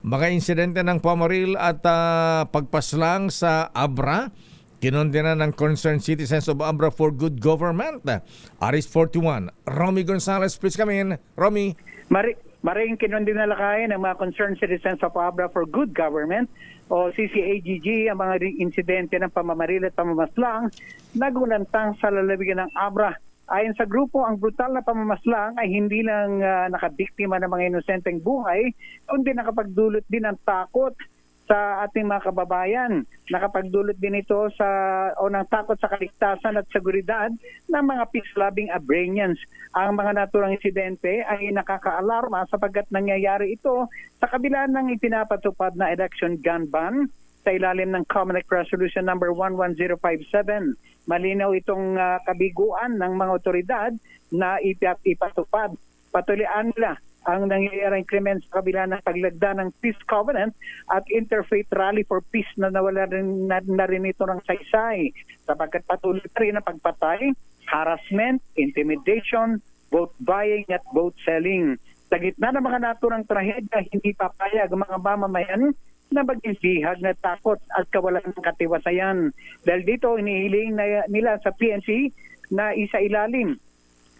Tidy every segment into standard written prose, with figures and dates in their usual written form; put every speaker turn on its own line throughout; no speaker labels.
mga insidente ng pamaril at pagpaslang sa Abra. Kinondena ng concerned citizens of Abra for good government. Aris 41, Romy Gonzales, please come in. Romy.
Maring kinundin na lakayin ng mga concerned citizens of Abra for good government o CCAGG ang mga insidente ng pamamaril at pamamaslang nagulantang sa lalawigan ng Abra. Ayon sa grupo, ang brutal na pamamaslang ay hindi lang nakabiktima ng mga inosenteng buhay, kundi nakapagdulot din ng takot sa ating mga kababayan. Nakapagdulot din ito ng takot sa kaligtasan at seguridad ng mga peace-loving Abranians. Ang mga naturang insidente ay nakakaalarma sapagkat nangyayari ito sa kabila ng ipinapatupad na election gun ban sa ilalim ng Comelec Resolution number 11057. Malinaw itong kabiguan ng mga otoridad na ipatupad. Patuloyan nila ang nangyayaring krimen sa kabila ng paglagda ng Peace Covenant at Interfaith Rally for Peace na nawala na rin ito ng saysay sapagkat patuloy pa rin ang pagpatay, harassment, intimidation, vote buying at vote selling. Sa gitna ng mga naturang trahedya, hindi papayag ang mga mamamayan na maging bihag na takot at kawalan ng katiwasayan. Dahil dito, inihiling nila sa PNC na isailalim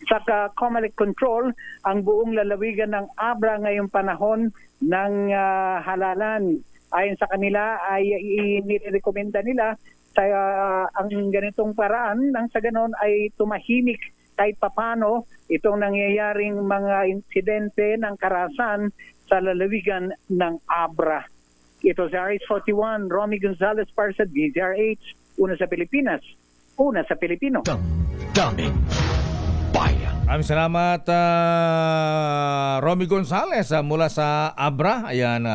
sa Comelec control ang buong lalawigan ng Abra ngayong panahon ng halalan. Ayon sa kanila ay inirekomenda nila sa ang ganitong paraan nang sa ganon ay tumahimik kahit papano itong nangyayaring mga insidente ng karahasan sa lalawigan ng Abra. Ito sa RH41, Romy Gonzales para sa DZRH. Una sa Pilipinas, una sa Pilipino.
Damdamin bayan.
Maraming salamat, Romy Gonzales mula sa Abra. Ayan,